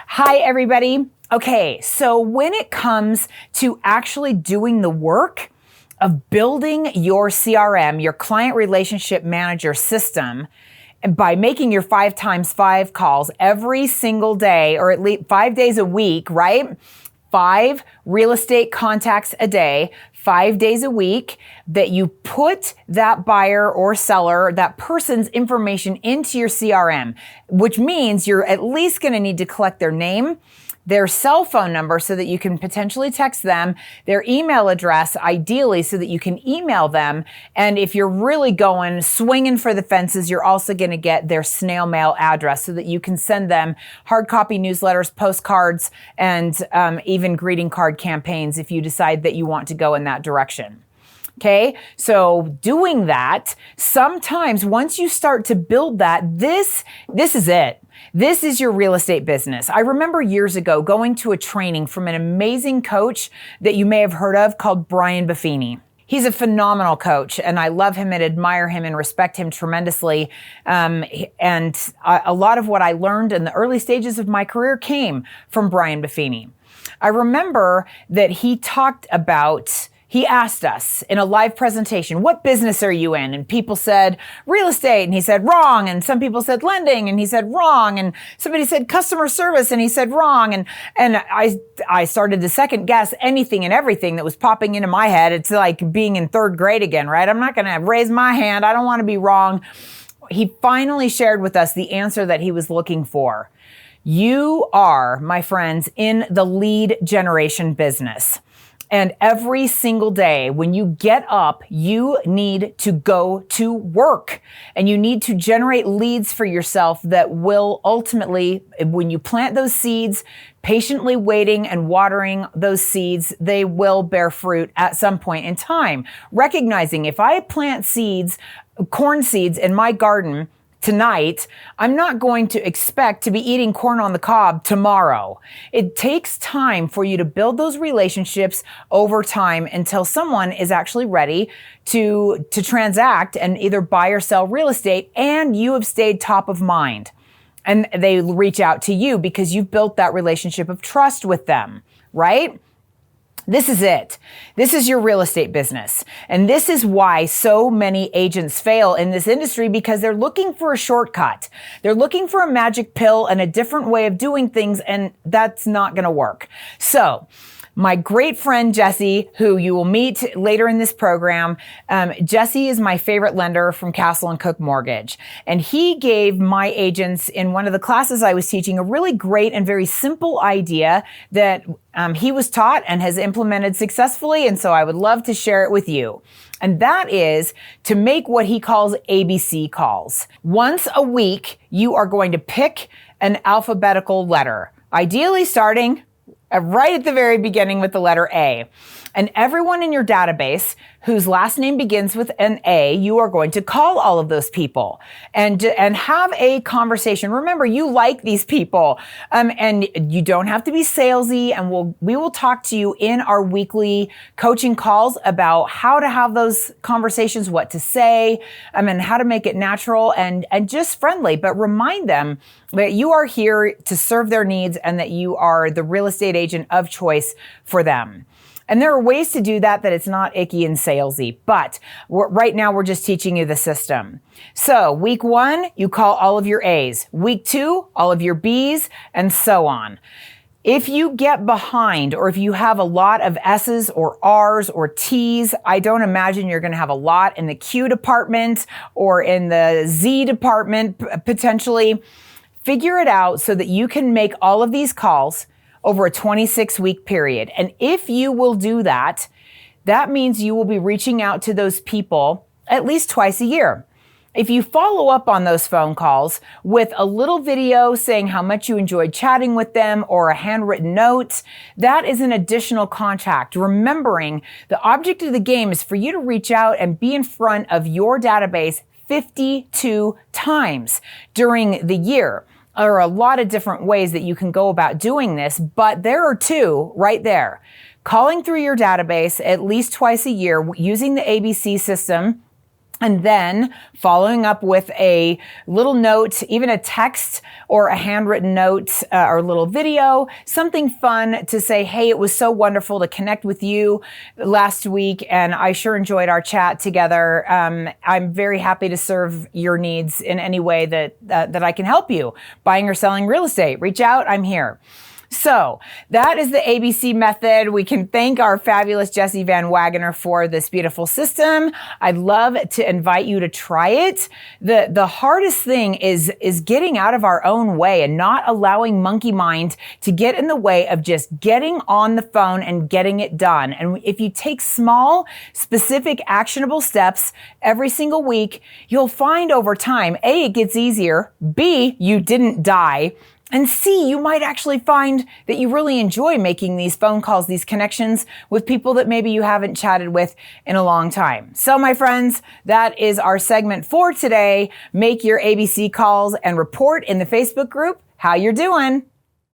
Hi, everybody. Okay, so when it comes to actually doing the work of building your CRM, your client relationship manager system, and by making your 5x5 calls every single day, or at least 5 days a week, right? 5 real estate contacts a day, 5 days a week, that you put that buyer or seller, that person's information into your CRM, which means you're at least going to need to collect their name, their cell phone number so that you can potentially text them, their email address, ideally, so that you can email them. And if you're really going swinging for the fences, you're also going to get their snail mail address so that you can send them hard copy newsletters, postcards, and even greeting card campaigns if you decide that you want to go in that direction. Okay, so doing that, sometimes once you start to build that, this is it. This is your real estate business. I remember years ago going to a training from an amazing coach that you may have heard of called Brian Buffini. He's a phenomenal coach, and I love him and admire him and respect him tremendously. And a lot of what I learned in the early stages of my career came from Brian Buffini. I remember that he asked us in a live presentation, what business are you in? And people said real estate, and he said wrong. And some people said lending, and he said wrong. And somebody said customer service, and he said wrong. And I started to second guess anything and everything that was popping into my head. It's like being in third grade again, right? I'm not going to raise my hand. I don't want to be wrong. He finally shared with us the answer that he was looking for. You are, my friends, in the lead generation business. And every single day when you get up, you need to go to work and you need to generate leads for yourself that will ultimately, when you plant those seeds, patiently waiting and watering those seeds, they will bear fruit at some point in time. Recognizing if I plant seeds, corn seeds in my garden tonight, I'm not going to expect to be eating corn on the cob tomorrow. It takes time for you to build those relationships over time until someone is actually ready to transact and either buy or sell real estate, and you have stayed top of mind. And they reach out to you because you've built that relationship of trust with them, right? This is it. This is your real estate business. And this is why so many agents fail in this industry, because they're looking for a shortcut. They're looking for a magic pill and a different way of doing things, and that's not going to work. So, my great friend, Jesse, who you will meet later in this program, Jesse is my favorite lender from Castle & Cook Mortgage. And he gave my agents in one of the classes I was teaching a really great and very simple idea that he was taught and has implemented successfully. And so I would love to share it with you. And that is to make what he calls ABC calls. Once a week, you are going to pick an alphabetical letter, ideally starting right at the very beginning with the letter A. And everyone in your database whose last name begins with an A, you are going to call all of those people and have a conversation. Remember, you like these people, and you don't have to be salesy, and we will talk to you in our weekly coaching calls about how to have those conversations, what to say, and how to make it natural and just friendly. But remind them that you are here to serve their needs and that you are the real estate agent of choice for them. And there are ways to do that it's not icky and salesy, but right now we're just teaching you the system. So week 1, you call all of your A's. Week 2, all of your B's, and so on. If you get behind, or if you have a lot of S's or R's or T's, I don't imagine you're going to have a lot in the Q department or in the Z department potentially. Figure it out so that you can make all of these calls over a 26-week period. And if you will do that, that means you will be reaching out to those people at least twice a year. If you follow up on those phone calls with a little video saying how much you enjoyed chatting with them or a handwritten note, that is an additional contact. Remembering the object of the game is for you to reach out and be in front of your database 52 times during the year. There are a lot of different ways that you can go about doing this, but there are 2 right there. Calling through your database at least twice a year using the ABC system And then following up with a little note, even a text or a handwritten note or a little video, something fun to say, hey, it was so wonderful to connect with you last week, and I sure enjoyed our chat together. I'm very happy to serve your needs in any way that I can help you. Buying or selling real estate, reach out, I'm here. So that is the ABC method. We can thank our fabulous Jessie Van Wagoner for this beautiful system. I'd love to invite you to try it. The hardest thing is getting out of our own way and not allowing monkey mind to get in the way of just getting on the phone and getting it done. And if you take small, specific, actionable steps every single week, you'll find over time, A, it gets easier, B, you didn't die, and C, you might actually find that you really enjoy making these phone calls, these connections with people that maybe you haven't chatted with in a long time. So my friends, that is our segment for today. Make your ABC calls and report in the Facebook group how you're doing.